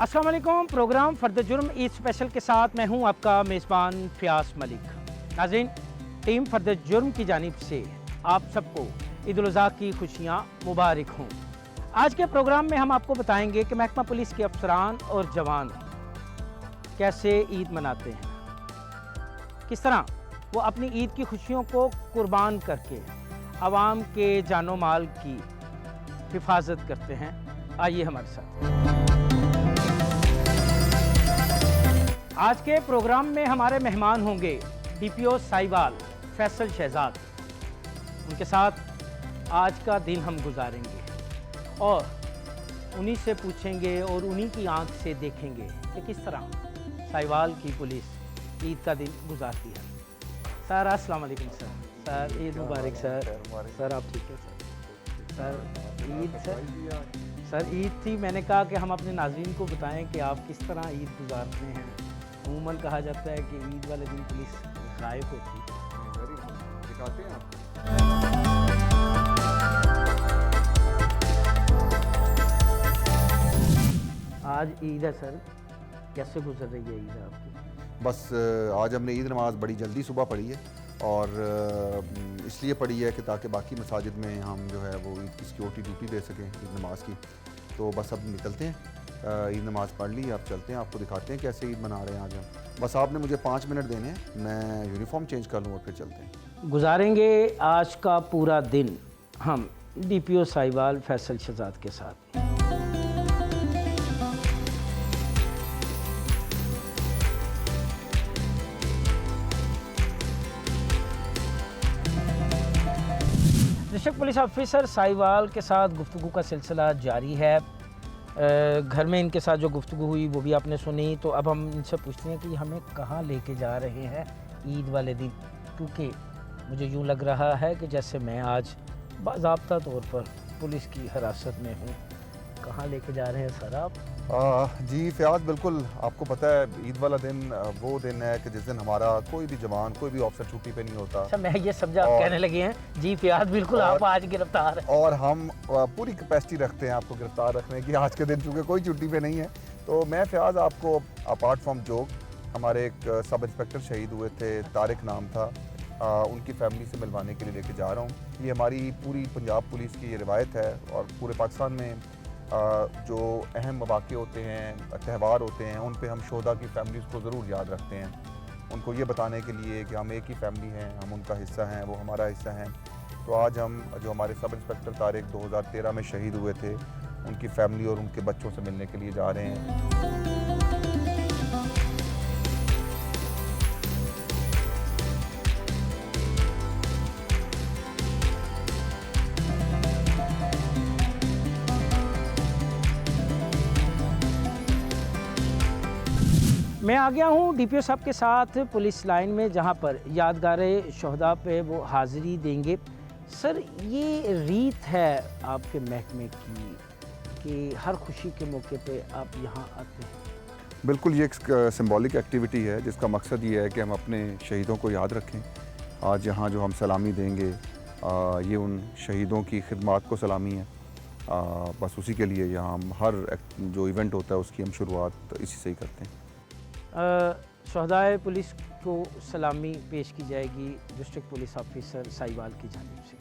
अस्सलाम वालेकुम। प्रोग्राम फ़र्द जुर्म ईद स्पेशल के साथ मैं हूं आपका मेज़बान फ़याज़ मलिक। नाज़रीन, टीम फ़र्द जुर्म की जानिब से आप सबको ईद उल अज़हा की खुशियाँ मुबारक हों। आज के प्रोग्राम में हम आपको बताएंगे कि महकमा पुलिस के अफसरान और जवान कैसे ईद मनाते हैं, किस तरह वो अपनी ईद की खुशियों को कुर्बान करके आवाम के जानो माल की हिफाजत करते हैं। आइए हमारे साथ। आज के प्रोग्राम में हमारे मेहमान होंगे DPO साहिवाल फैसल शहजाद। उनके साथ आज का दिन हम गुजारेंगे और उन्हीं से पूछेंगे और उन्हीं की आंख से देखेंगे कि किस तरह साहिवाल की पुलिस ईद का दिन गुजारती है। सर अस्सलाम वालेकुम। सर ईद मुबारक। सर आप ठीक है? सर ईद सर ईद थी, मैंने कहा कि हम अपने नाज़रीन को बताएं कि आप किस तरह ईद गुजारते हैं। अमूमन कहा जाता है कि ईद वाले दिन पुलिस गायब होती है। दिखाते हैं आप। आज ईद है सर, कैसे गुजर रही है ईद आपकी? बस आज हमने ईद नमाज़ बड़ी जल्दी सुबह पढ़ी है और इसलिए पढ़ी है कि ताकि बाकी मसाजिद में हम जो है वो ईद की सिक्योरिटी ड्यूटी दे सकें ईद नमाज़ की। तो बस अब निकलते हैं, ईद नमाज़ पढ़ ली, अब चलते हैं, आपको दिखाते हैं कैसे ईद मना रहे हैं आज हम। बस आपने मुझे 5 मिनट देने हैं, मैं यूनिफॉर्म चेंज कर लूँ और फिर चलते हैं। गुजारेंगे आज का पूरा दिन हम DPO साहिवाल फैसल शहजाद के साथ। डिस्ट्रिक्ट पुलिस ऑफिसर साहिवाल के साथ गुफ्तगू का सिलसिला जारी है। घर में इनके साथ जो गुफ्तगू हुई वो भी आपने सुनी। तो अब हम इनसे पूछते हैं कि हमें कहाँ लेके जा रहे हैं ईद वाले दिन, क्योंकि मुझे यूँ लग रहा है कि जैसे मैं आज बाज़ाब्ता तौर पर पुलिस की हिरासत में हूँ। कहाँ लेके जा रहे हैं सर आप? जी फ़याज़, बिल्कुल आपको पता है ईद वाला दिन वो दिन है कि जिस दिन हमारा कोई भी जवान, कोई भी ऑफिसर छुट्टी पे नहीं होता। अच्छा, मैं ये समझा आप कहने लगे हैं जी फ़याज़ बिल्कुल आप आज गिरफ्तार हैं। और हम पूरी कैपेसिटी रखते हैं आपको गिरफ्तार रखने की। आज के दिन चूँकि कोई छुट्टी पे नहीं है, तो मैं फ़याज़ आपको अपार्ट फ्रॉम जोक, हमारे एक सब इंस्पेक्टर शहीद हुए थे, तारिक नाम था, उनकी फैमिली से मिलवाने के लिए लेके जा रहा हूँ। ये हमारी पूरी पंजाब पुलिस की ये रिवायत है और पूरे पाकिस्तान में जो अहम मौक़े होते हैं, त्यौहार होते हैं, उन पे हम शोहदा की फैमिलीज़ को ज़रूर याद रखते हैं, उनको ये बताने के लिए कि हम एक ही फैमिली हैं, हम उनका हिस्सा हैं, वो हमारा हिस्सा हैं। तो आज हम जो हमारे सब इंस्पेक्टर तारिक 2013 में शहीद हुए थे, उनकी फैमिली और उनके बच्चों से मिलने के लिए जा रहे हैं। मैं आ गया हूँ DPO साहब के साथ पुलिस लाइन में, जहाँ पर यादगार शोहदा पे वो हाज़िरी देंगे। सर, ये रीत है आपके महकमे की कि हर खुशी के मौके पे आप यहाँ आते हैं? बिल्कुल, ये एक सिंबॉलिक एक्टिविटी है जिसका मकसद ये है कि हम अपने शहीदों को याद रखें। आज यहाँ जो हम सलामी देंगे ये उन शहीदों की खिदमात को सलामी है। बस उसी के लिए यहाँ हम हर जो इवेंट होता है उसकी हम शुरुआत इसी से ही करते हैं। शोहदाए पुलिस को सलामी पेश की जाएगी डिस्ट्रिक्ट पुलिस ऑफिसर साहिवाल की जानिब से।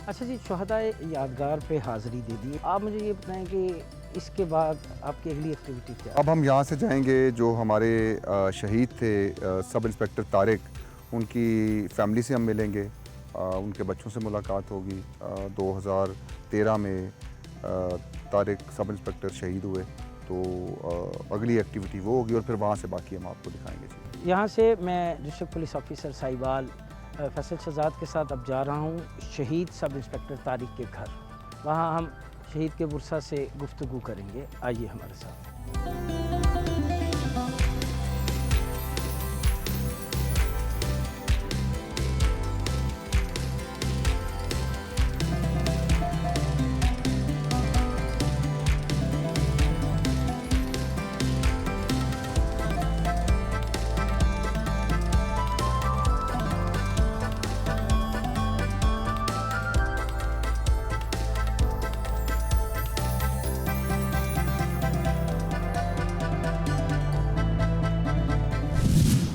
अच्छा जी, शोहदाए यादगार पे हाज़िरी दे दी, आप मुझे ये बताएं कि इसके बाद आपकी अगली एक्टिविटी क्या है? अब हम यहाँ से जाएंगे, जो हमारे शहीद थे सब इंस्पेक्टर तारिक, उनकी फैमिली से हम मिलेंगे, उनके बच्चों से मुलाकात होगी। 2013 में तारिक सब इंस्पेक्टर शहीद हुए, तो अगली एक्टिविटी वो होगी और फिर वहाँ से बाकी हम आपको दिखाएंगे। यहाँ से मैं district police officer Sahiwal Faisal Shahzad के साथ अब जा रहा हूँ शहीद सब इंस्पेक्टर तारिक के घर। वहाँ हम शहीद के बुरसा से गुफ्तगू करेंगे। आइए हमारे साथ।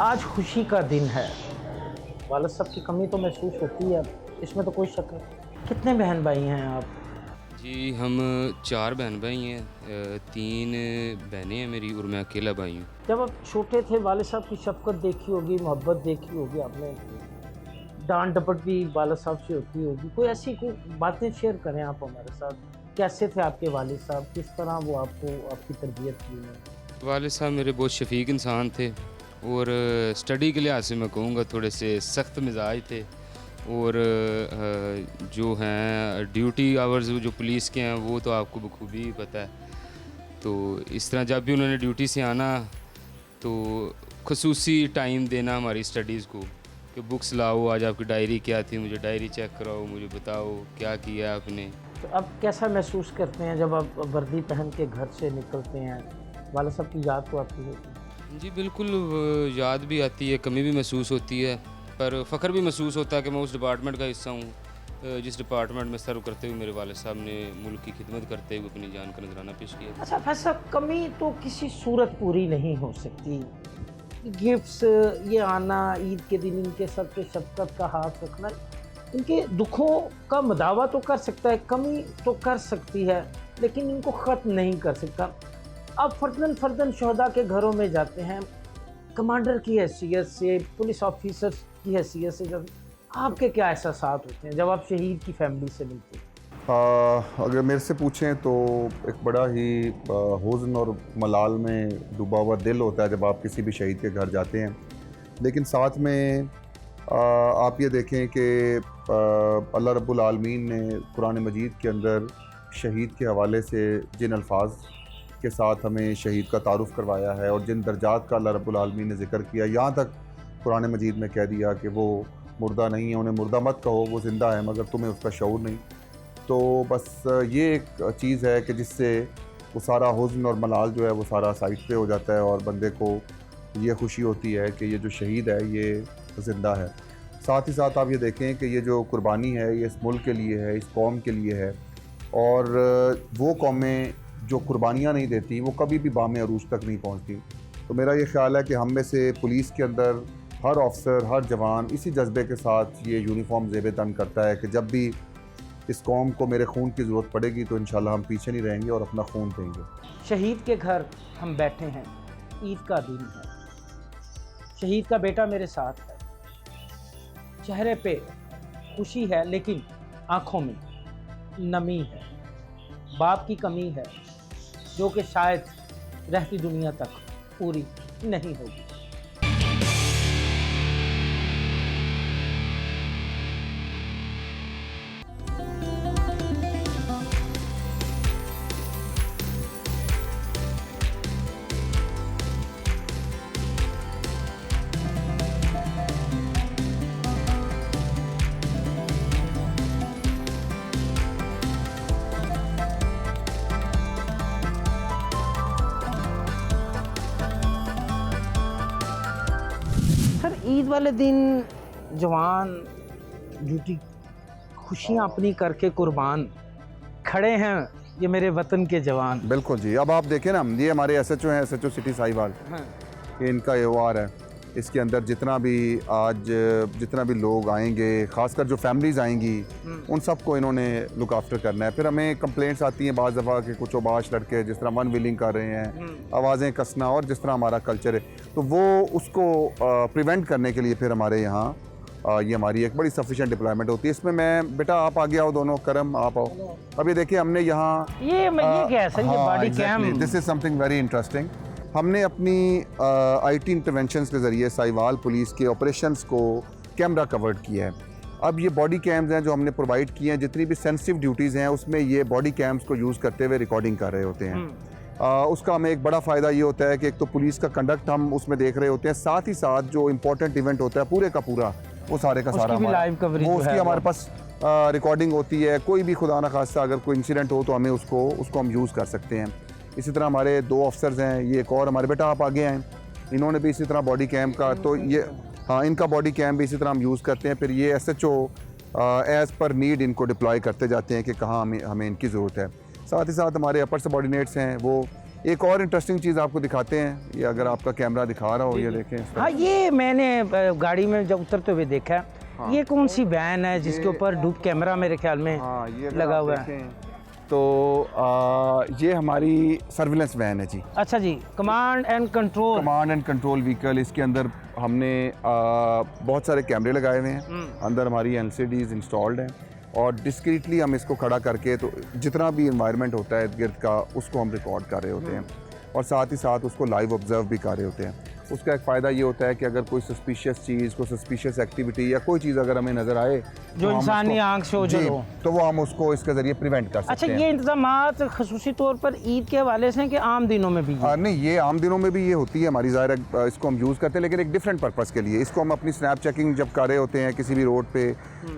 आज खुशी का दिन है, वालिद साहब की कमी तो महसूस होती है, इसमें तो कोई शक नहीं। कितने बहन भाई हैं आप? जी हम 4 बहन भाई हैं, 3 बहनें हैं मेरी और मैं अकेला भाई हूँ। जब आप छोटे थे वालिद साहब की शफ़क़त देखी होगी, मोहब्बत देखी होगी आपने, डांट डपट भी वालिद साहब से होती होगी, कोई ऐसी कोई बातें शेयर करें आप हमारे साथ। कैसे थे आपके वालिद साहब, किस तरह वो आपको आपकी तरबियत की है? वालिद साहब मेरे बहुत शफीक इंसान थे और स्टडी के लिहाज से मैं कहूँगा थोड़े से सख्त मिजाज थे और जो हैं ड्यूटी आवर्स जो पुलिस के हैं वो तो आपको बखूबी पता है। तो इस तरह जब भी उन्होंने ड्यूटी से आना तो खसूसी टाइम देना हमारी स्टडीज़ को कि बुक्स लाओ, आज आपकी डायरी क्या थी, मुझे डायरी चेक कराओ, मुझे बताओ क्या किया आपने। तो अब कैसा महसूस करते हैं जब आप वर्दी पहन के घर से निकलते हैं? वालिद साहब की याद तो आती होगी? जी बिल्कुल, याद भी आती है, कमी भी महसूस होती है, पर फ़ख्र भी महसूस होता है कि मैं उस डिपार्टमेंट का हिस्सा हूँ जिस डिपार्टमेंट में सर्व करते हुए मेरे वालिद साहब ने मुल्क की खिदमत करते हुए अपनी जान का नजराना पेश किया। अच्छा फैज़ साहब, कमी तो किसी सूरत पूरी नहीं हो सकती। गिफ्ट्स, ये आना, ईद के दिन इनके सर पे शफ़क़त का हाथ रखना, इनके दुखों का मदावा तो कर सकता है, कमी तो कर सकती है, लेकिन इनको ख़त्म नहीं कर सकता। अब फ़र्दन फ़र्दन शहदा के घरों में जाते हैं, कमांडर की हैसियत से, पुलिस ऑफिसर की हैसियत से, जब आपके क्या एहसासात होते हैं जब आप शहीद की फैमिली से मिलते हैं? अगर मेरे से पूछें तो एक बड़ा ही हुज़्न और मलाल में डूबा हुआ दिल होता है जब आप किसी भी शहीद के घर जाते हैं। लेकिन साथ में आप ये देखें कि अल्लाह रब्बुल आलमीन ने कुरान मजीद के अंदर शहीद के हवाले से जिन अल्फाज के साथ हमें शहीद का तारुफ़ करवाया है और जिन दर्जात का अल्लाह रब्बुल आलमीन ने ज़िक्र किया, यहाँ तक कुरान मजीद में कह दिया कि वो मुर्दा नहीं है, उन्हें मुर्दा मत कहो, वो ज़िंदा है मगर तुम्हें उसका शऊर नहीं। तो बस ये एक चीज़ है कि जिससे वो सारा हुज़्न और मलाल जो है वो सारा साइड पे हो जाता है और बंदे को ये खुशी होती है कि ये जो शहीद है ये ज़िंदा है। साथ ही साथ आप ये देखें कि ये जो कुर्बानी है ये इस मुल्क के लिए है, इस कौम के लिए है, और वो कौमें जो कुर्बानियाँ नहीं देती वो कभी भी बामे अरूज तक नहीं पहुँचती। तो मेरा ये ख़्याल है कि हम में से पुलिस के अंदर हर ऑफिसर, हर जवान इसी जज्बे के साथ ये यूनिफॉर्म ज़ेब तन करता है कि जब भी इस कौम को मेरे खून की ज़रूरत पड़ेगी तो इंशाल्लाह हम पीछे नहीं रहेंगे और अपना खून देंगे। शहीद के घर हम बैठे हैं, ईद का दिन है, शहीद का बेटा मेरे साथ है, चेहरे पे खुशी है लेकिन आँखों में नमी है, बाप की कमी है जो कि शायद रहती दुनिया तक पूरी नहीं होगी। सर, ईद वाले दिन जवान ड्यूटी खुशियाँ अपनी करके कुर्बान खड़े हैं, ये मेरे वतन के जवान। बिल्कुल जी। अब आप देखें ना, ये हमारे SHO हैं, SHO सिटी साहिवाल, हाँ। ये इनका त्यौहार है। इसके अंदर जितना भी लोग आएंगे, ख़ासकर जो फैमिलीज़ आएंगी, उन सबको इन्होंने लुक आफ्टर करना है। फिर हमें कंप्लेंट्स आती हैं बाज़ दफ़ा कि कुछ ओबाश लड़के जिस तरह वन विलिंग कर रहे हैं, आवाज़ें कसना, और जिस तरह हमारा कल्चर है तो वो उसको प्रिवेंट करने के लिए फिर हमारे यहाँ ये हमारी एक बड़ी सफिशिएंट डिप्लॉयमेंट होती है। इसमें मैं, बेटा आप आगे आओ, दोनों करम आप आओ। अब ये देखिए हमने यहाँ ये क्या है सर, ये body cam, this is something very interesting. हमने अपनी IT इंटरवेंशंस के ज़रिए साहिवाल पुलिस के ऑपरेशंस को कैमरा कवर्ड किया है। अब ये बॉडी कैम्स हैं जो हमने प्रोवाइड किए हैं, जितनी भी सेंसिटिव ड्यूटीज़ हैं उसमें ये बॉडी कैम्स को यूज़ करते हुए रिकॉर्डिंग कर रहे होते हैं। उसका हमें एक बड़ा फ़ायदा ये होता है कि एक तो पुलिस का कंडक्ट हम उसमें देख रहे होते हैं, साथ ही साथ जो इम्पोर्टेंट इवेंट होता है पूरे का पूरा, वो सारे का सारा लाइव कवरेज वो उसकी हमारे पास रिकॉर्डिंग होती है। कोई भी खुदा न खास्ता अगर कोई इंसिडेंट हो तो हमें उसको हम यूज़ कर सकते हैं। इसी तरह हमारे 2 ऑफिसर्स हैं, ये एक और हमारे, बेटा आप आगे आएँ, इन्होंने भी इसी तरह बॉडी कैम का, तो ये हाँ, इनका बॉडी कैम भी इसी तरह हम यूज़ करते हैं। फिर ये SHO एज़ पर नीड इनको डिप्लॉय करते जाते हैं कि कहाँ हमें इनकी ज़रूरत है। साथ ही साथ हमारे अपर सबॉर्डिनेट्स हैं, वो एक और इंटरेस्टिंग चीज़ आपको दिखाते हैं, ये अगर आपका कैमरा दिखा रहा हो, ये देखें इस तरह। हाँ, ये मैंने गाड़ी में जब उतरते हुए देखा है। हाँ। ये कौन सी वैन है जिसके ऊपर डूब कैमरा मेरे ख्याल में हाँ, ये अगर लगा आप हुआ है? देखें, तो ये हमारी सर्विलेंस वैन है जी, अच्छा जी, command and control. Command and control vehicle. इसके अंदर हमने बहुत सारे कैमरे लगाए हुए हैं, अंदर हमारी LCDs इंस्टॉल्ड हैं और डिस्क्रीटली हम इसको खड़ा करके तो जितना भी इन्वायरमेंट होता है इर्द गिर्द का उसको हम रिकॉर्ड कर रहे होते हैं और साथ ही साथ उसको लाइव ऑब्जर्व भी कर रहे होते हैं। उसका एक फ़ायदा ये होता है कि अगर कोई सस्पिशियस चीज़, कोई सस्पिशियस एक्टिविटी या कोई चीज़ अगर हमें नज़र आए जो तो हम इंसानी उसको- आंख से ओझल जी, हो। तो वो हम उसको इसके ज़रिए प्रिवेंट कर सकते अच्छा, हैं। ये इंतजामात खसूसी तौर पर ईद के हवाले से हैं कि आम दिनों में भी? नहीं, ये आम दिनों में भी ये होती है हमारी, ज़ाहिर है इसको हम यूज़ करते हैं लेकिन एक डिफरेंट पर्पस के लिए। इसको हम अपनी स्नैप चेकिंग जब कर रहे होते हैं किसी भी रोड पे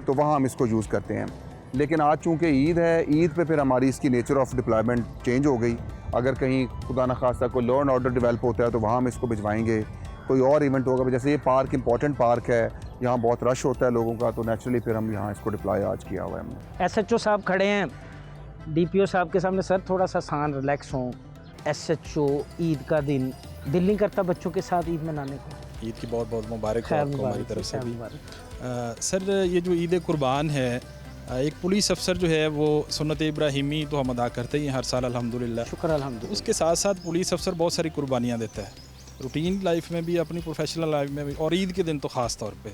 तो वहाँ हम इसको यूज़ करते हैं। लेकिन आज चूँकि ईद है, ईद पे फिर हमारी इसकी नेचर ऑफ डिप्लॉयमेंट चेंज हो गई। अगर कहीं खुदा न खास्ता कोई लॉ एंड ऑर्डर डेवलप होता है तो वहाँ हम इसको भिजवाएंगे। कोई और इवेंट होगा, जैसे ये पार्क इंपॉर्टेंट पार्क है, यहाँ बहुत रश होता है लोगों का, तो नेचुरली फिर हम यहाँ इसको डिप्लॉय आज किया हुआ है हमने। SHO साहब खड़े हैं DPO साहब के सामने। सर, थोड़ा सा शांत रिलैक्स हों। SHO, ईद का दिन, दिल नहीं करता बच्चों के साथ ईद मनाने को? ईद की बहुत बहुत मुबारक हो खैर आपको हमारी मुबारक, तरफ से खैर भी। मुबारक। सर, ये जो ईद कुर्बान है, एक पुलिस अफसर जो है वो सुन्नत इब्राहिमी तो हम अदा करते ही हैं हर साल अल्हम्दुलिल्लाह। शुक्र अल्हम्दुलिल्लाह। उसके साथ साथ पुलिस अफसर बहुत सारी कुर्बानियाँ देता है, रूटीन लाइफ में भी, अपनी प्रोफेशनल लाइफ में भी, और ईद के दिन तो ख़ास तौर पे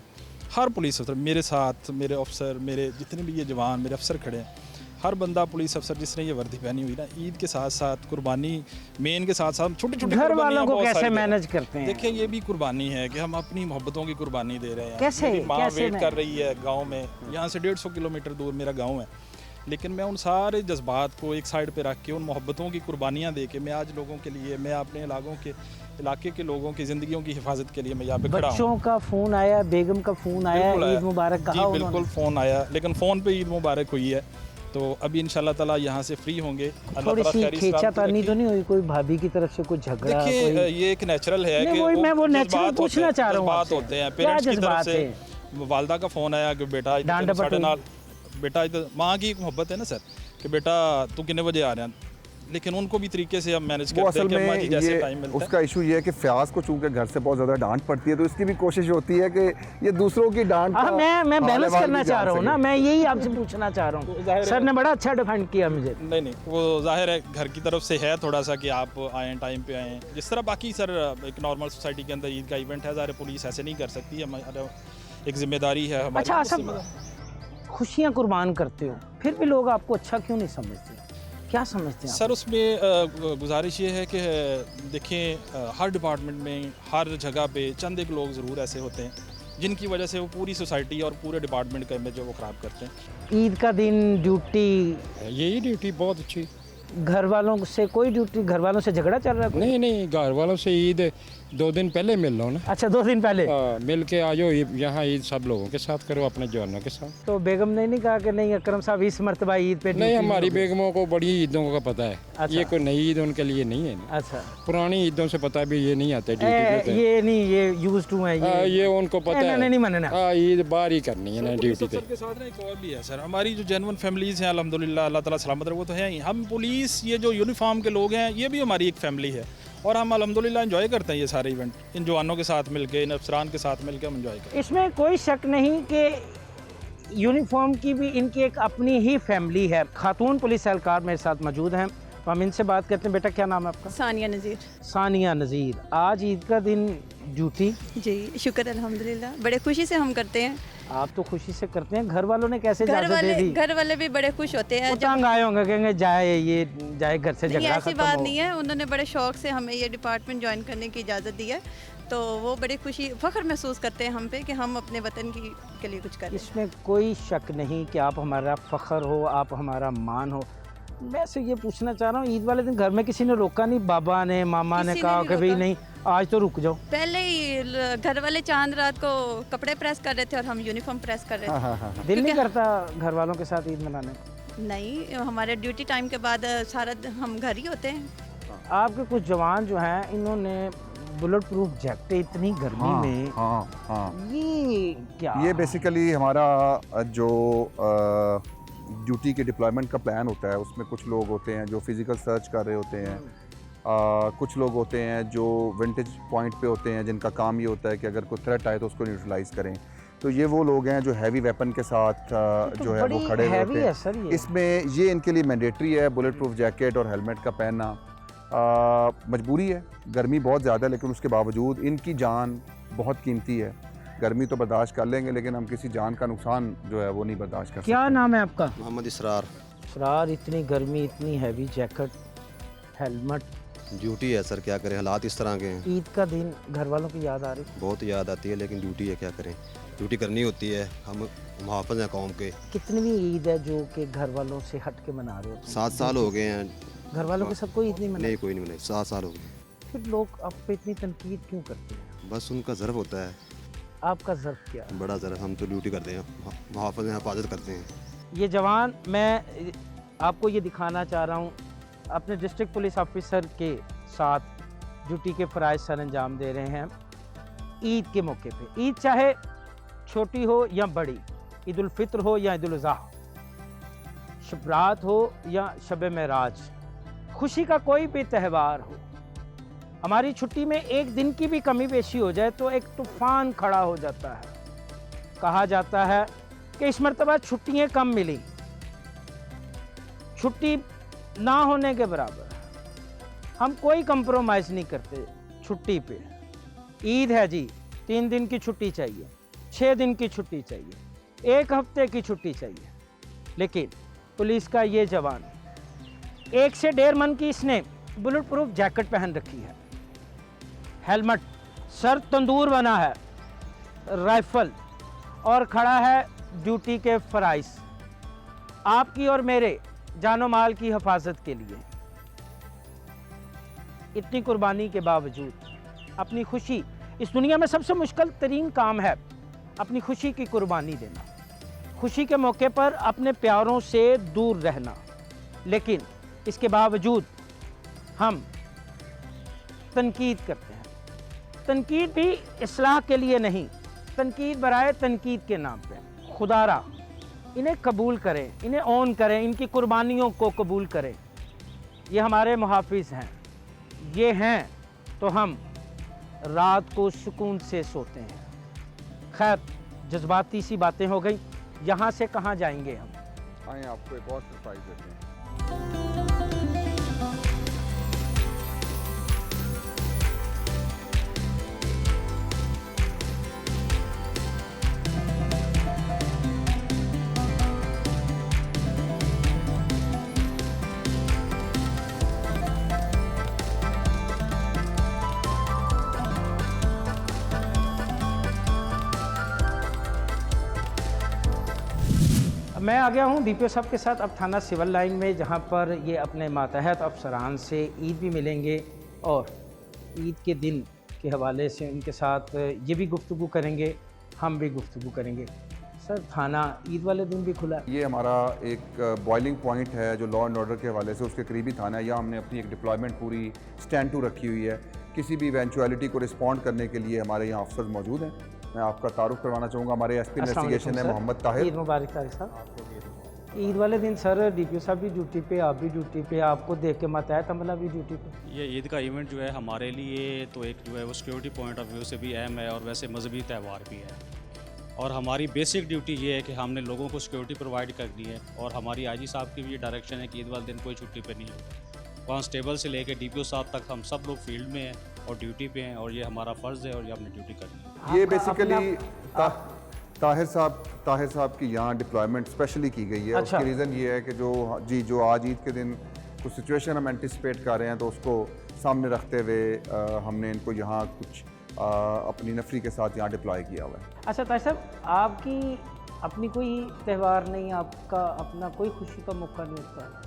हर पुलिस अफसर, मेरे साथ मेरे अफसर, मेरे जितने भी ये जवान मेरे अफसर खड़े हैं, हर बंदा पुलिस अफसर जिसने ये वर्दी पहनी हुई ना, ईद के साथ साथ कुर्बानी मेन के साथ साथ छोटे छोटे घर वालों को कैसे मैनेज करते हैं? देखिए, ये भी कुर्बानी है कि हम अपनी मोहब्बतों की कुर्बानी दे रहे हैं। कैसे? मेरी माँ कैसे वेट कर रही है गांव में, यहाँ से 150 किलोमीटर दूर मेरा गांव है, लेकिन मैं उन सारे जज्बात को एक साइड पे रख के, उन मोहब्बतों की कुर्बानियाँ दे के मैं आज लोगों के लिए, मैं अपने इलाके के लोगों की ज़िंदगियों की हिफाजत के लिए मैं यहाँ पे खड़ा हूँ। बच्चों का फ़ोन आया, बेगम का फ़ोन आया, बिल्कुल ईद मुबारक कहा जी, उन्होंने? बिल्कुल फ़ोन आया, लेकिन फ़ोन पे ईद मुबारक हुई है। तो अभी इंशाल्लाह ताला यहाँ से फ्री होंगे। अल्लाह थोड़ी ताला सी खैर खींचातानी तो नहीं हुई कोई भाभी की तरफ से, कुछ झगड़ा? देखिए, कोई... ये एक नेचुरल है नहीं, कि वही मैं वो जज्बात नेचुरल होते पूछना हैं, चाह रहा हूँ जज्बात आपसे। होते हैं क्या पेरेंट्स की तरफ जज्बात से। है? वालदा का फ़ोन आया कि बेटा डांट डपट साढ़े हुई? नाल, बेटा इधर, माँ की एक मोहब्बत है ना सर, कि बेटा तू कितने बजे आ रहे हैं, लेकिन उनको भी तरीके से हम मैनेज वो करते हैं असल कि अम्मा जी में जैसे ये टाइम मिलता है। उसका इशू ये है कि फ्याज को चूंकि घर से बहुत ज़्यादा डांट पड़ती है तो इसकी भी कोशिश होती है कि ये दूसरों की डांट हाँ, का मैं बैलेंस हाल-ए-वाल करना भी चाह जान रहा हूँ ना, सके। मैं यही आपसे पूछना चाह रहा हूँ। सर ने बड़ा अच्छा डिफेंड किया मुझे। नहीं, वो जाहिर है घर की तरफ से है थोड़ा सा कि आप आएँ, टाइम पे आएँ, जिस तरह बाकी सर एक नॉर्मल सोसाइटी के अंदर ईद का इवेंट है, ज़ाहिर पुलिस ऐसे नहीं कर सकती, हमारा एक जिम्मेदारी है हमारी। अच्छा, सब खुशियाँ कुर्बान करते हो, फिर भी लोग आपको अच्छा क्यों नहीं समझते? क्या समझते हैं सर, उसमें गुजारिश ये है कि देखें, हर डिपार्टमेंट में, हर जगह पे चंद एक लोग ज़रूर ऐसे होते हैं जिनकी वजह से वो पूरी सोसाइटी और पूरे डिपार्टमेंट का इमेज जो वो ख़राब करते हैं। ईद का दिन, ड्यूटी, यही ड्यूटी बहुत अच्छी। घर वालों से कोई ड्यूटी, घर वालों से झगड़ा चल रहा है कोई? नहीं, घर वालों से ईद 2 दिन पहले मिल लो ना। अच्छा, 2 दिन पहले मिल के आ जाओ, यहाँ ईद सब लोगों के साथ करो, अपने जवानों के साथ। तो बेगम ने नहीं कहा कि नहीं अकरम साहब इस मरतबा ईद पे नहीं, ड्यूटी हमारी होगी? बेगमों को बड़ी ईदों का पता है। अच्छा। ये कोई नई ईद उनके लिए नहीं है ना। अच्छा, पुरानी ईदों से पता है भी ये नहीं आते ड्यूटी पे। ये नहीं, ये यूज टू है ये उनको पता है। नहीं मनना। ईद बाहर ही करनी है ना ड्यूटी पे। के साथ ना एक और भी है सर, हमारी जो जेन्युइन फैमिलीज़ हैं अल्हम्दुलिल्लाह, अल्लाह ताला सलामत रहे, वो तो है ही। हम पुलिस, ये जो यूनिफॉर्म के लोग हैं, ये भी हमारी एक फैमिली है और हम अल्हम्दुलिल्लाह एंजॉय करते हैं ये सारे इवेंट, इन जवानों के साथ मिलके, इन अफसरान के साथ मिलके हम एंजॉय करते हैं। इसमें कोई शक नहीं कि यूनिफॉर्म की भी इनकी एक अपनी ही फैमिली है। खातून पुलिस एहलकार मेरे साथ मौजूद हैं, तो हम इनसे बात करते हैं। बेटा, क्या नाम है आपका? सानिया नज़ीर। सानिया नज़ीर, आज ईद का दिन, ड्यूटी? जी, शुक्र अल्हम्दुलिल्लाह, बड़े खुशी से हम करते हैं। आप तो खुशी से करते हैं, घर वालों ने कैसे घर इजाज़त दे दी? वाले भी बड़े खुश होते हैं वो जब। तंग आए होंगे, कहेंगे जाए घर से, नहीं, झगड़ा ऐसी खत्म बात हो। नहीं है, उन्होंने बड़े शौक से हमें ये डिपार्टमेंट ज्वाइन करने की इजाज़त दी है, तो वो बड़ी खुशी, फ़ख्र महसूस करते हैं हम पे कि हम अपने वतन के लिए कुछ करें। इसमें कोई शक नहीं कि आप हमारा फ़ख्र हो, आप हमारा मान हो। वैसे ये पूछना चाह रहा हूँ, ईद वाले दिन घर में किसी ने रोका नहीं? बाबा ने, मामा ने किसी ने कहा नहीं कि भाई रोका। नहीं आज तो रुक जाओ? पहले ही घर वाले चांद रात को कपड़े प्रेस कर रहे थे और हम यूनिफॉर्म प्रेस कर रहे थे। दिल नहीं क्योंकि- करता घर वालों के साथ ईद मनाने को? नहीं, हमारे ड्यूटी टाइम के बाद सारा हम घर ही होते हैं। आपके कुछ जवान जो हैं, इन्होंने बुलेट प्रूफ जैकेट इतनी गर्मी में, हाँ। ये क्या? ये बेसिकली हमारा जो ड्यूटी के डिप्लॉयमेंट का प्लान होता है, उसमें कुछ लोग होते हैं जो फिज़िकल सर्च कर रहे होते हैं, कुछ लोग होते हैं जो विंटेज पॉइंट पे होते हैं, जिनका काम ये होता है कि अगर कोई थ्रेट आए तो उसको न्यूट्रलाइज करें। तो ये वो लोग हैं जो हैवी वेपन के साथ जो है वो खड़े हुए होते हैं। सर इसमें ये इनके लिए मैंडेटरी है बुलेट प्रूफ जैकेट और हेलमेट का पहनना। मजबूरी है, गर्मी बहुत ज़्यादा है, लेकिन उसके बावजूद इनकी जान बहुत कीमती है। गर्मी तो बर्दाश्त कर लेंगे, लेकिन हम किसी जान का नुकसान जो है वो नहीं बर्दाश्त कर सकते। क्या नाम है आपका? मोहम्मद इसरार। इसरार, इतनी गर्मी, इतनी हैवी जैकेट, हेलमेट, ड्यूटी है सर, क्या करें, हालात इस तरह के हैं। ईद का दिन, घर वालों की याद आ रही? बहुत याद आती है, लेकिन ड्यूटी है, क्या करें, ड्यूटी करनी होती है। हम मुहाफ़िज़ हैं कौम के। कितनी ईद है जो कि घर वालों से हट के मना रहे हो? 7 साल हो गए हैं। घर वालों के साथ कोई ईद नहीं मनाई? नहीं, कोई नहीं मनाई, 7 साल हो गए। फिर लोग आप पे इतनी तनकीद क्यों करते हैं? बस उनका ज़र्फ होता है, आपका ज़र्फ क्या है? बड़ा ज़र्फ। हम तो ड्यूटी करते हैं, मुहाफ़िज़ हैं, हिफाजत करते हैं। ये जवान, मैं आपको ये दिखाना चाह रहा हूँ, अपने डिस्ट्रिक्ट पुलिस ऑफिसर के साथ ड्यूटी के फ़राइज़ सर अंजाम दे रहे हैं ईद के मौके पे। ईद चाहे छोटी हो या बड़ी, ईद उल फित्र हो या ईद उल अज़हा, शब रात हो या शब मेराज, खुशी का कोई भी त्यौहार हो, हमारी छुट्टी में एक दिन की भी कमी पेशी हो जाए तो एक तूफ़ान खड़ा हो जाता है। कहा जाता है कि इस मरतबा छुट्टियाँ कम मिली, छुट्टी ना होने के बराबर। हम कोई कंप्रोमाइज़ नहीं करते छुट्टी पे। ईद है जी, 3 दिन की छुट्टी चाहिए, 6 दिन की छुट्टी चाहिए, 1 हफ्ते की छुट्टी चाहिए, लेकिन पुलिस का ये जवान 1 से 1.5 मन की इसने बुलेट प्रूफ जैकेट पहन रखी है, हेलमेट, सर तंदूर बना है, राइफल, और खड़ा है ड्यूटी के फ़राइज़, आपकी और मेरे जानो माल की हिफाजत के लिए। इतनी कुर्बानी के बावजूद अपनी खुशी, इस दुनिया में सबसे मुश्किल तरीन काम है अपनी खुशी की कुर्बानी देना, खुशी के मौके पर अपने प्यारों से दूर रहना, लेकिन इसके बावजूद हम तनकीद करते हैं। तनकीद भी इस्लाह के लिए नहीं, तनकीद बराए तनकीद के नाम पे। खुदारा इन्हें कबूल करें, इन्हें ऑन करें, इनकी कुर्बानियों को कबूल करें। ये हमारे मुहाफिज हैं, ये हैं तो हम रात को सुकून से सोते हैं। खैर, जज्बाती सी बातें हो गई, यहाँ से कहाँ जाएंगे हम? आए आपको एक और सरप्राइज देते हैं। मैं आ गया हूँ डीपीओ साहब के साथ अब थाना सिविल लाइन में, जहाँ पर ये अपने मातहत अफसरान से ईद भी मिलेंगे और ईद के दिन के हवाले से उनके साथ ये भी गुफ्तगू करेंगे, हम भी गुफ्तगू करेंगे। सर, थाना ईद वाले दिन भी खुला है? ये हमारा एक बॉइलिंग पॉइंट है जो लॉ एंड ऑर्डर के हवाले से उसके करीबी थाना है। यहाँ हमने अपनी एक डिप्लॉयमेंट पूरी स्टैंड टू रखी हुई है। किसी भी इवेंचुअलिटी को रिस्पॉन्ड करने के लिए हमारे यहाँ अफसर मौजूद हैं। मैं आपका तारुफ करवाना चाहूँगा, हमारे एसपी इन्वेस्टिगेशन है मोहम्मद ताहिर। ईद मुबारक तारिक साहब। ईद वाले दिन सर डीपीओ साहब भी ड्यूटी पे, आप भी ड्यूटी पे, आपको देख के मातहत अमला भी ड्यूटी पे। ये ईद का इवेंट जो है हमारे लिए तो एक जो है वो सिक्योरिटी पॉइंट ऑफ व्यू से भी अहम है और वैसे मजहबी त्यौहार भी है। और हमारी बेसिक ड्यूटी ये है कि हमने लोगों को सिक्योरिटी प्रोवाइड करनी है और हमारी आईजी साहब की भी ये डायरेक्शन है कि ईद वाले दिन कोई छुट्टी पे नहीं होगा। कांस्टेबल से लेकर डीपीओ साहब तक हम सब लोग फील्ड में हैं और ड्यूटी पे हैं और ये हमारा फ़र्ज़ है और ये हमने ड्यूटी करनी है। ये बेसिकली ताहिर साहब की यहाँ डिप्लॉयमेंट स्पेशली की गई है। अच्छा। उसकी रीज़न ये है कि जो आज ईद के दिन कुछ सिचुएशन हम एंटिसिपेट कर रहे हैं, तो उसको सामने रखते हुए हमने इनको यहाँ कुछ अपनी नफरी के साथ यहाँ डिप्लॉय किया हुआ है। अच्छा ताहिर साहब, आपकी अपनी कोई त्यौहार नहीं, आपका अपना कोई खुशी का मौका नहीं होता?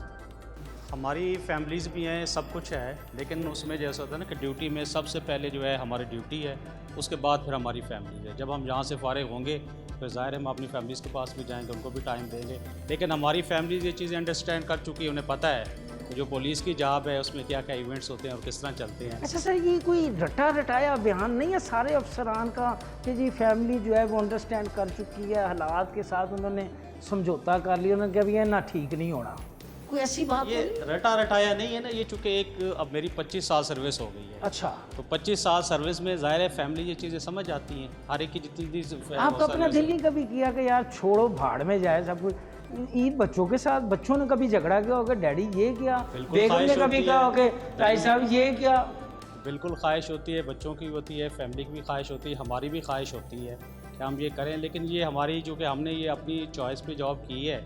हमारी फैमिलीज़ भी हैं, सब कुछ है, लेकिन उसमें जैसा होता है ना कि ड्यूटी में सबसे पहले जो है हमारी ड्यूटी है, उसके बाद फिर हमारी फैमिली है। जब हम यहाँ से फारिग होंगे फिर ज़ाहिर है हम अपनी फैमिलीज़ के पास भी जाएंगे, उनको भी टाइम देंगे। लेकिन हमारी फैमिलीज़ ये चीज़ें अंडरस्टैंड कर चुकी है, उन्हें पता है कि जो पुलिस की जॉब है उसमें क्या क्या इवेंट्स होते हैं और किस तरह चलते हैं। अच्छा सर, ये कोई रटाया बयान नहीं है सारे अफसरान का कि जी फैमिली जो है वो अंडरस्टैंड कर चुकी है, हालात के साथ उन्होंने समझौता कर लिया, उन्होंने कहा भी ये ना ठीक नहीं होना, कोई ऐसी बात ये रटा रटाया नहीं है ना, ये चूँकि एक अब मेरी 25 साल सर्विस हो गई है। अच्छा, तो 25 साल सर्विस में ज़ाहिर है फैमिली ये चीज़ें समझ आती हैं, हर एक की जितनी भी आपका अपना दिल नहीं कभी किया कि यार छोड़ो भाड़ में जाए सब कुछ? ईद बच्चों के साथ, बच्चों ने कभी झगड़ा किया होगा, डैडी ये किया, बिल्कुल बेगम ने ख्वाहिश कभी होती कहा है। होगा ताई साहब ये किया? बिल्कुल ख्वाहिश होती है, बच्चों की होती है, फैमिली की भी ख्वाहिश होती है, हमारी भी ख्वाहिश होती है कि हम ये करें, लेकिन ये हमारी जो कि हमने ये अपनी चॉइस पे जॉब की है,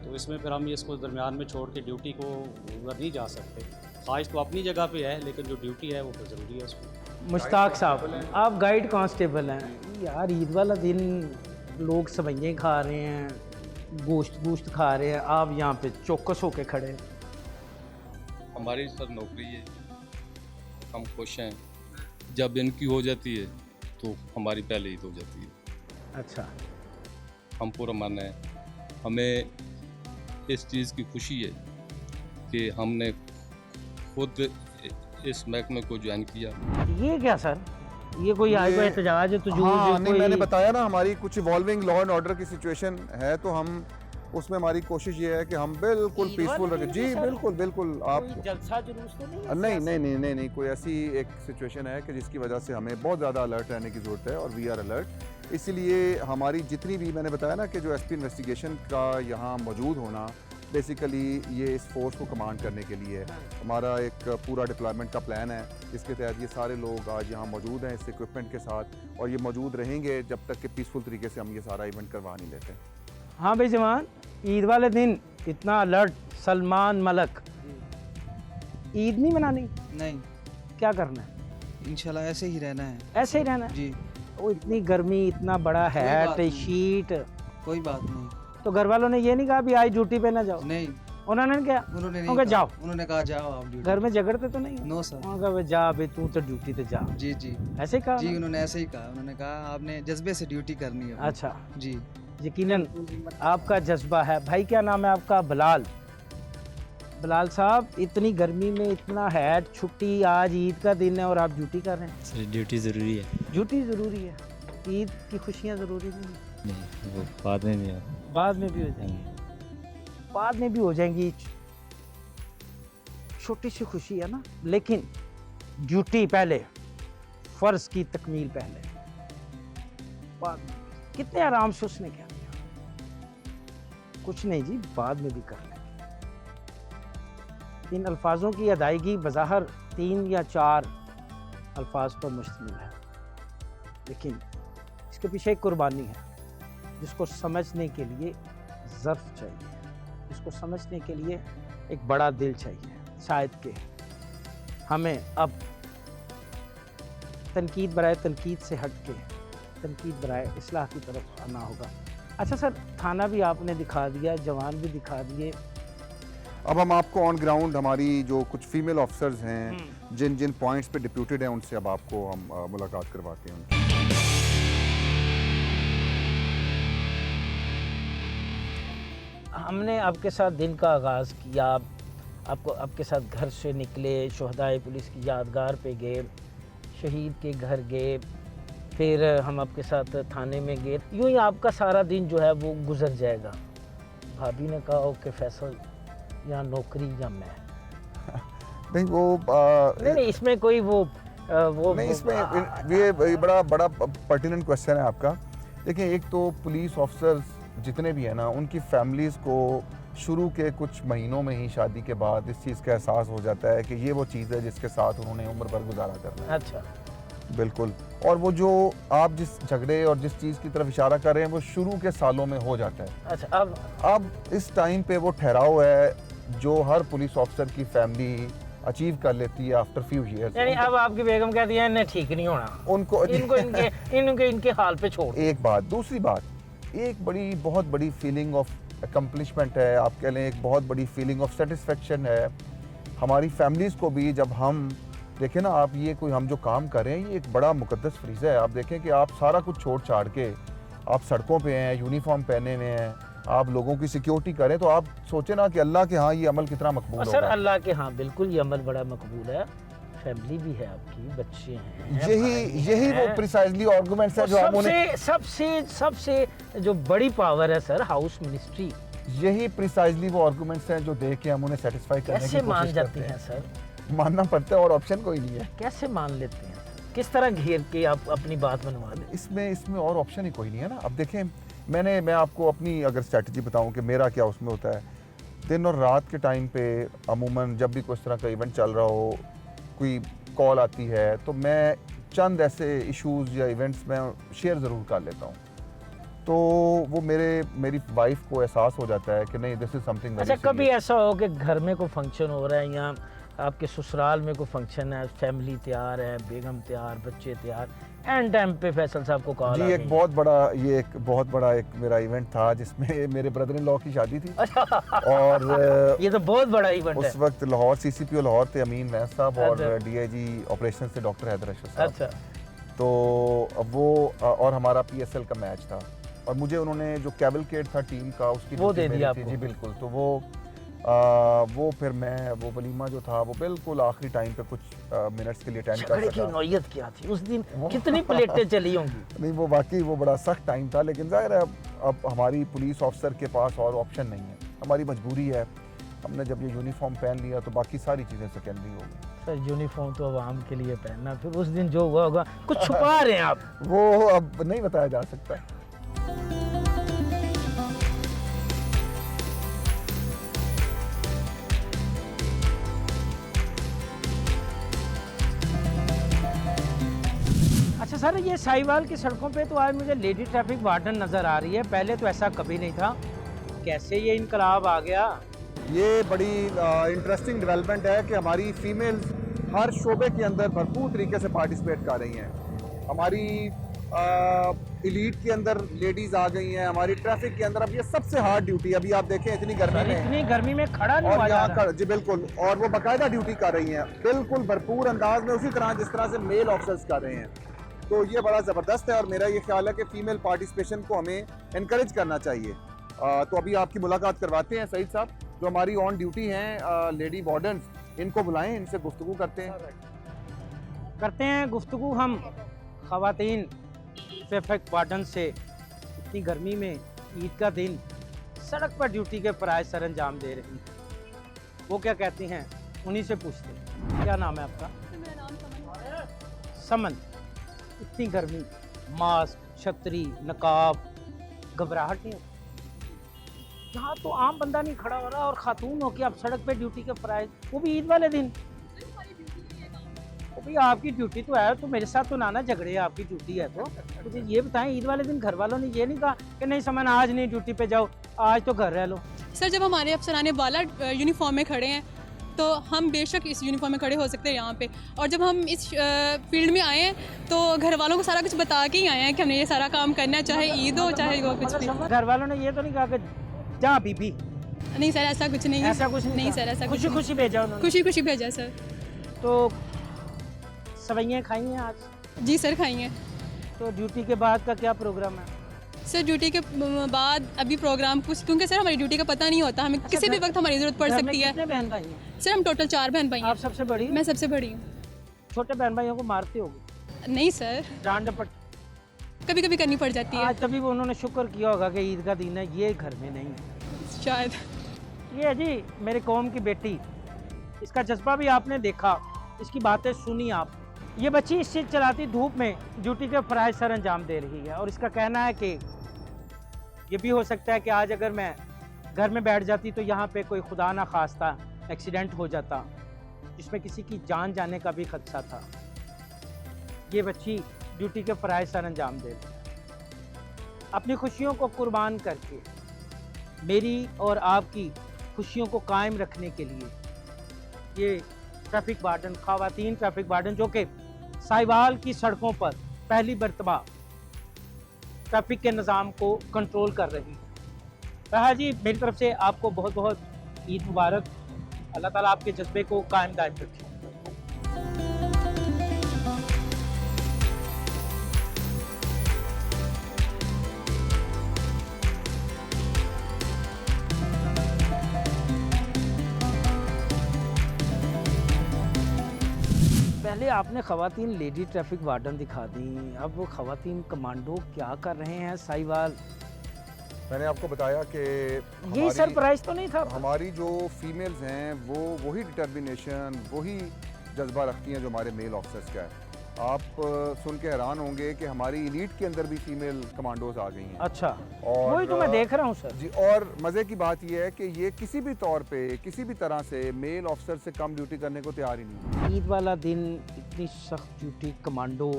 तो इसमें फिर हम इसको दरमियान में छोड़ के ड्यूटी को उधर नहीं जा सकते। ख्वाहिश तो अपनी जगह पे है, लेकिन जो ड्यूटी है वो तो ज़रूरी है उसमें। मुश्ताक साहब, आप गाइड कांस्टेबल हैं यार, ईद वाला दिन लोग सवैयाँ खा रहे हैं, गोश्त खा रहे हैं, आप यहाँ पे चौकस होके खड़े हैं। हमारी सर नौकरी है, हम खुश हैं। जब इनकी हो जाती है तो हमारी पहले ईद हो जाती है। अच्छा, हम पूरा मन है, हमें इस चीज़ की खुशी है कि हमने खुद इस महकमे को ज्वाइन किया। ये क्या सर, ये कोई आज का एहतजाज है तो जो हाँ, नहीं कोई मैंने बताया ना, हमारी कुछ इवॉल्विंग लॉ एंड ऑर्डर की सिचुएशन है, तो हम उसमें हमारी कोशिश ये है कि हम बिल्कुल पीसफुल रखें। जी बिल्कुल बिल्कुल। आप जलसा जुलूस तो नहीं है? नहीं, कोई ऐसी एक सिचुएशन है कि जिसकी वजह से हमें बहुत ज़्यादा अलर्ट रहने की ज़रूरत है, और वी आर अलर्ट। इसलिए हमारी जितनी भी, मैंने बताया ना कि जो एसपी इन्वेस्टिगेशन का यहाँ मौजूद होना, बेसिकली ये इस फोर्स को कमांड करने के लिए है। हमारा एक पूरा डिप्लॉयमेंट का प्लान है, जिसके तहत ये सारे लोग आज यहाँ मौजूद हैं इस इक्विपमेंट के साथ, और ये मौजूद रहेंगे जब तक कि पीसफुल तरीके से हम ये सारा इवेंट करवा नहीं लेते। हाँ भाई जवान, ईद वाले दिन इतना अलर्ट, सलमान मलक, ईद नहीं मनानी? नहीं, क्या करना है? इंशाल्लाह ऐसे ही रहना है। ऐसे ही रहना है? जी, वो इतनी गर्मी, इतना बड़ा बात हैट, नहीं। शीट, कोई बात नहीं। तो घर वालों ने ये नहीं कहा भी आज ड्यूटी पे ना जाओ? नहीं, उन्होंने क्या? उन्होंने नहीं उनका कहा। जाओ। उन्होंने कहा जाओ आप ड्यूटी। घर में झगड़ते तो नहीं? No sir. उन्होंने कहा भाई जा भाई, तू तो ड्यूटी पे जा। जी जी ऐसे ही कहा जी, ना? उन्होंने ऐसे ही कहा। उन्होंने कहा आपने जज्बे से ड्यूटी करनी है। अच्छा, जी, यकीनन आपका जज्बा है। भाई क्या नाम है आपका? बिलाल। बिलाल साहब, इतनी गर्मी में इतना हैट, छुट्टी, आज ईद का दिन है और आप ड्यूटी कर रहे हैं? सर ड्यूटी ज़रूरी है। ड्यूटी ज़रूरी है, ईद की खुशियाँ ज़रूरी नहीं? नहीं, वो बाद में भी है। बाद में भी हो जाएंगी, बाद में भी हो जाएंगी, छोटी सी खुशी है ना, लेकिन ड्यूटी पहले, फ़र्ज़ की तकमील पहले, बाद में। कितने आराम से उसने क्या किया? कुछ नहीं जी, बाद में भी कर लेंगे। इन अल्फाजों की अदायगी बज़ाहिर 3 या 4 अल्फाज पर मुश्तमिल है, लेकिन इसके पीछे एक कुर्बानी है, जिसको समझने के लिए ज़र्फ़ चाहिए, जिसको समझने के लिए एक बड़ा दिल चाहिए। शायद कि हमें अब तनकीद बराए तनकीद से हट के तनकीद बराए इस्लाह की तरफ आना होगा। अच्छा सर, थाना भी आपने दिखा दिया, जवान भी दिखा दिए, अब हम आपको ऑन ग्राउंड हमारी जो कुछ फीमेल ऑफिसर्स हैं, जिन जिन पॉइंट्स पे डिप्यूटेड हैं, उनसे अब आपको हम मुलाकात करवाते हैं। हमने आपके साथ दिन का आगाज़ किया, आपको आपके साथ घर से निकले, शहदाए पुलिस की यादगार पे गए, शहीद के घर गए, फिर हम आपके साथ थाने में गए। यूँ ही आपका सारा दिन जो है वो गुजर जाएगा। भाभी ने कहा ओके फैसल, या नौकरी या मैं। नहीं वो नहीं, इसमें कोई वो नहीं, इसमें ये बड़ा पर्टिनेंट क्वेश्चन है आपका। देखिए, एक तो पुलिस ऑफिसर्स जितने भी हैं ना, उनकी फैमिलीज़ को शुरू के कुछ महीनों में ही शादी के बाद इस चीज़ का एहसास हो जाता है कि ये वो चीज़ है जिसके साथ उन्होंने उम्र भर गुजारा करना है। अच्छा, बिल्कुल। और वो जो आप जिस झगड़े और जिस चीज़ की तरफ इशारा कर रहे हैं, वो शुरू के सालों में हो जाता है। अच्छा, अब इस टाइम पे वो ठहराव है जो हर पुलिस ऑफिसर की फैमिली अचीव कर लेती है आफ्टर फ्यू ईयर्स। यानी अब आपकी बेगम कहती है इन्हें ठीक नहीं होना, उनको इनके हाल पे छोड़। एक बात। दूसरी बात, एक बहुत बड़ी फीलिंग ऑफ अकम्पलिशमेंट है, आप कह लें एक बहुत बड़ी फीलिंग ऑफ सेटिस्फेक्शन है हमारी फैमिलीज़ को भी। जब हम देखें ना, आप ये कोई हम जो काम कर रहे हैं, ये एक बड़ा मुकद्दस फरीज़ा है। आप देखें कि आप सारा कुछ छोड़ छाड़ के आप सड़कों पे हैं, यूनिफॉर्म पहने हुए हैं, आप लोगों की सिक्योरिटी करें, तो आप सोचें ना कि अल्लाह के यहाँ ये अमल कितना मकबूल सर होगा। अल्लाह के यहाँ बिल्कुल ये अमल बड़ा मकबूल है। फैमिली भी है आपकी, बच्चे हैं, यही वो प्रिसाइजली आर्गुमेंट्स है जो हम उन्हें सबसे जो बड़ी पावर है सर, हाउस मिनिस्ट्री यही प्रिसाइजली वो आर्गुमेंट्स हैं जो देख के हम उन्हें सेटिस्फाई करने की कैसे मान कोशिश जाती करते हैं सर? हैं। मानना पड़ता है और ऑप्शन कोई नहीं है। कैसे मान लेते हैं सर? किस तरह घेर के आप अपनी बात मनवा दें? इसमें और ऑप्शन ही कोई नहीं है ना। अब देखें, मैं आपको अपनी अगर स्ट्रेटजी बताऊं कि मेरा क्या उसमें होता है, दिन और रात के टाइम पे अमूमन जब भी कोई इस तरह का इवेंट चल रहा हो, कोई कॉल आती है, तो मैं चंद ऐसे इश्यूज़ या इवेंट्स में शेयर ज़रूर कर लेता हूँ। तो वो मेरी वाइफ को एहसास हो जाता है कि नहीं, दिस इज़ समथिंग। अच्छा, कभी ऐसा हो कि घर में कोई फंक्शन हो रहा है या आपके ससुराल में कोई फंक्शन है, फैमिली तैयार है, बेगम तैयार, बच्चे तैयार, एंड टाइम पे फैसल साहब को कॉल जी, एक बहुत बड़ा एक मेरा इवेंट था जिसमें मेरे ब्रदर इन लॉ की शादी थी। और ये तो बहुत बड़ा इवेंट है। उस वक्त लाहौर CCPO लाहौर थे अमीन वैस साहब और DIG ऑपरेशन से डॉक्टर हैदर अशरफ साहब। अच्छा। तो वो और हमारा PSL का मैच था और मुझे उन्होंने जो कैवलकेड था टीम का उसकी वो दे दिया आपको। जी बिल्कुल। तो वो फिर मैं वो वलीमा जो था वो बिल्कुल आखिरी टाइम पे कुछ मिनट्स के लिए अटेंड कर झगड़े की नौयत क्या थी उस दिन? कितनी प्लेटें चली होंगी? नहीं, वो वाकई वो बड़ा सख्त टाइम था, लेकिन जाहिर है अब हमारी पुलिस ऑफिसर के पास और ऑप्शन नहीं है, हमारी मजबूरी है। हमने जब ये यूनिफॉर्म पहन लिया तो बाकी सारी चीज़ें सेकेंडरी हो गई। सर, यूनिफॉर्म तो आवाम के लिए पहनना, फिर उस दिन जो हुआ होगा कुछ छुपा रहे हैं आप? वो अब नहीं बताया जा सकता। अच्छा सर, ये साहिवाल की सड़कों पे तो आज मुझे लेडी ट्रैफिक वार्डन नज़र आ रही है, पहले तो ऐसा कभी नहीं था। कैसे ये इनकलाब आ गया? ये बड़ी इंटरेस्टिंग डेवलपमेंट है कि हमारी फीमेल्स हर शोबे के अंदर भरपूर तरीके से पार्टिसिपेट कर रही हैं। हमारी एलीट के अंदर लेडीज़ आ गई हैं, हमारी ट्रैफिक के अंदर। अब ये सबसे हार्ड ड्यूटी, अभी आप देखें इतनी गर्मी में खड़ा नहीं हुआ जा रहा। जी बिल्कुल, और वो बाकायदा ड्यूटी कर रही हैं बिल्कुल भरपूर अंदाज में, उसी तरह जिस तरह से मेल ऑफिसर्स कर रहे हैं। तो ये बड़ा ज़बरदस्त है और मेरा ये ख्याल है कि फ़ीमेल पार्टिसिपेशन को हमें इनकरेज करना चाहिए। तो अभी आपकी मुलाकात करवाते हैं सईद साहब, जो हमारी ऑन ड्यूटी हैं लेडी वार्डन्स, इनको बुलाएं, इनसे गुफ्तगू करते हैं गुफ्तगू हम ख़वातीन ट्रैफिक वार्डन से। इतनी गर्मी में ईद का दिन सड़क पर ड्यूटी के फ़राइज़ सर अंजाम दे रही हैं, वो क्या कहती हैं उन्हीं से पूछते हैं। क्या नाम है आपका? मेरा नाम समन। इतनी गर्मी, मास्क, छतरी, नकाब, घबराहट नहीं होती? यहाँ तो आम बंदा नहीं खड़ा हो रहा और खातून हो कि आप सड़क पे ड्यूटी के फ़राइज़, वो भी ईद वाले दिन। भाई आपकी ड्यूटी तो है, तो मेरे साथ तो ना झगड़े, आपकी ड्यूटी है तो मुझे ये बताएं, ईद वाले दिन घर वालों ने ये नहीं कहा कि नहीं समन आज नहीं ड्यूटी पे जाओ, आज तो घर रह लो? सर, जब हमारे अफसरान वाला यूनिफॉर्म में खड़े हैं तो हम बेशक इस यूनिफॉर्म में खड़े हो सकते हैं यहाँ पे, और जब हम इस फील्ड में आए हैं तो घर वालों को सारा कुछ बता के ही आए हैं कि हमने ये सारा काम करना है, चाहे ईद हो चाहे वो कुछ भी। घर वालों ने ये तो नहीं कहा कि जा बीबी? नहीं सर, ऐसा कुछ नहीं है। ऐसा कुछ नहीं सर, ऐसा खुशी खुशी भेजा उन्होंने? खुशी खुशी भेजा सर। तो सवैयाँ खाई हैं आज? जी सर, खाई हैं। तो ड्यूटी के बाद का क्या प्रोग्राम है? सर, ड्यूटी के बाद अभी प्रोग्राम कुछ, क्योंकि सर हमारी ड्यूटी का पता नहीं होता, हमें किसी भी वक्त हमारी ज़रूरत पड़ सकती है। कितने बहन भाई हैं? सर, हम टोटल 4 बहन भाई हैं। आप सबसे बड़ी? मैं सबसे बड़ी हूँ। छोटे बहन भाइयों को मारते होगे? नहीं सर, डांट डपट कभी कभी करनी पड़ जाती है। आज तभी वो उन्होंने शुक्र किया होगा कि ईद का दिन है, ये घर में नहीं है शायद। ये है जी मेरे कौम की बेटी, इसका जज्बा भी आपने देखा, इसकी बातें सुनी आप। ये बच्ची इस चीज़ चलाती धूप में ड्यूटी के फ़राइज़ सर अंजाम दे रही है और इसका कहना है कि ये भी हो सकता है कि आज अगर मैं घर में बैठ जाती तो यहाँ पे कोई खुदा ना खास्ता एक्सीडेंट हो जाता जिसमें किसी की जान जाने का भी खदशा था। ये बच्ची ड्यूटी के फ़राइज़ सर अंजाम दे रही है अपनी खुशियों को कुर्बान करके, मेरी और आपकी खुशियों को कायम रखने के लिए। ये ट्रैफिक वार्डन, ख़वातीन ट्रैफिक वार्डन, जो कि साहिवाल की सड़कों पर पहली मरतबा ट्रैफिक के निज़ाम को कंट्रोल कर रही है। रहा जी, मेरी तरफ से आपको बहुत बहुत ईद मुबारक। अल्लाह ताला आपके जज्बे को कायम दायम रखे। पहले आपने ख़वातीन लेडी ट्रैफिक वार्डन दिखा दी, अब वो ख़वातीन कमांडो क्या कर रहे हैं साहिवाल? मैंने आपको बताया कि यही सरप्राइज तो नहीं था? हमारी जो फीमेल्स हैं वो वही डिटर्मिनेशन, वही जज्बा रखती हैं जो हमारे मेल ऑफिसर्स का है। आप सुन के हैरान होंगे कि हमारी इलीट के अंदर भी फीमेल कमांडोज आ गई हैं। अच्छा, और वही तो मैं देख रहा हूँ सर जी। और मज़े की बात यह है कि ये किसी भी तौर पे किसी भी तरह से मेल ऑफिसर से कम ड्यूटी करने को तैयार ही नहीं। ईद वाला दिन इतनी सख्त ड्यूटी, कमांडो,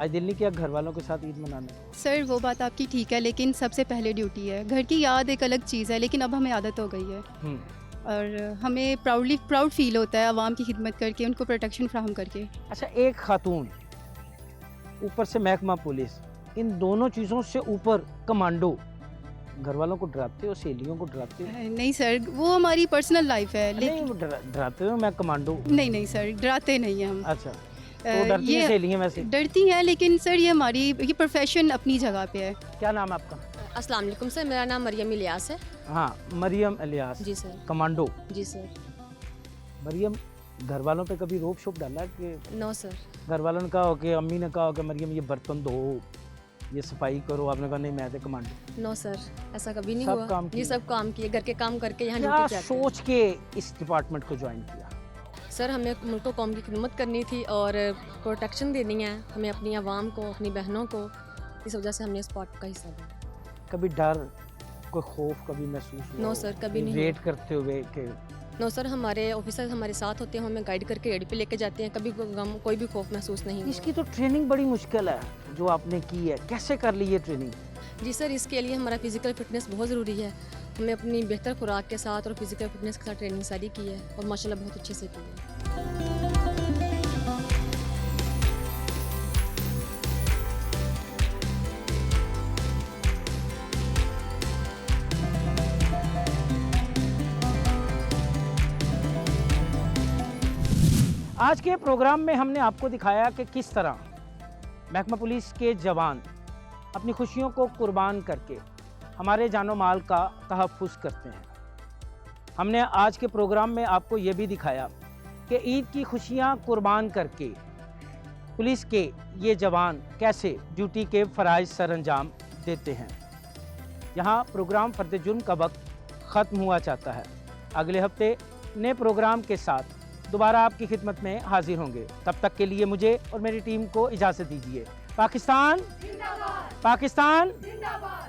आज दिल नहीं किया घर वालों के साथ ईद मनाने? सर वो बात आपकी ठीक है, लेकिन सबसे पहले ड्यूटी है। घर की याद एक अलग चीज़ है, लेकिन अब हमें आदत हो गई है और हमें प्राउड फील होता है आवाम की खिदमत करके, उनको प्रोटेक्शन फ्राहम करके। अच्छा, एक खातून, ऊपर से महकमा पुलिस, इन दोनों चीज़ों से ऊपर कमांडो, घर वालों को डराते हो, सहेलियों को डराते हो? नहीं सर, वो हमारी पर्सनल लाइफ है। लेकिन डराते हो? मैं कमांडो नहीं सर, डराते नहीं हैं हम। अच्छा, तो डरती हैं सहेलियां? वैसे डरती हैं, लेकिन सर ये प्रोफेशन अपनी जगह पे है। क्या नाम है आपका? अस्सलाम वालेकुम सर, मेरा नाम मरियम इलियास है। हाँ, मरियम इलियास। जी सर। कमांडो? जी सर। मरियम, घर वालों पे कभी रोक शोक डाला कि? No sir. घर वालों ने कहा हो कि, अम्मी ने कहा हो कि मरियम ये बर्तन धो, ये सफाई करो, आपने कहा नहीं मैं तो कमांडो? नो सर, ऐसा कभी नहीं हुआ। ये सब काम किए, घर के काम करके यहाँ ड्यूटी जाते हैं। सोच के इस डिपार्टमेंट को ज्वाइन किया? सर, हमें मुल्क कौम की खिदमत करनी थी और प्रोटेक्शन देनी है हमें अपनी आवाम को, अपनी बहनों को। इस वजह से हमने इस पार्ट का हिस्सा लिया। कभी डर, कोई खौफ कभी महसूस हुआ? नो सर, कभी नहीं। वेट करते हुए कि? नो सर, हमारे ऑफिसर हमारे साथ होते हैं, हमें गाइड करके रेडी पे लेके जाते हैं। कभी कोई भी खौफ महसूस नहीं। इसकी तो ट्रेनिंग बड़ी मुश्किल है जो आपने की है, कैसे कर ली ये ट्रेनिंग? जी सर, इसके लिए हमारा फिजिकल फिटनेस बहुत ज़रूरी है। हमने अपनी बेहतर खुराक के साथ और फिजिकल फिटनेस के साथ ट्रेनिंग सारी की है और माशाल्लाह बहुत अच्छे से की है। आज के प्रोग्राम में हमने आपको दिखाया कि किस तरह महकमा पुलिस के जवान अपनी खुशियों को कुर्बान करके हमारे जानो माल का तहफ़्फ़ुज़ करते हैं। हमने आज के प्रोग्राम में आपको ये भी दिखाया कि ईद की खुशियां कुर्बान करके पुलिस के ये जवान कैसे ड्यूटी के फ़राइज़ सरअंजाम देते हैं। यहाँ प्रोग्राम फ़र्द जुर्म का वक्त ख़त्म हुआ चाहता है। अगले हफ्ते नए प्रोग्राम के साथ दोबारा आपकी खिदमत में हाजिर होंगे। तब तक के लिए मुझे और मेरी टीम को इजाज़त दीजिए। पाकिस्तान जिंदाबाद! पाकिस्तान जिंदाबाद!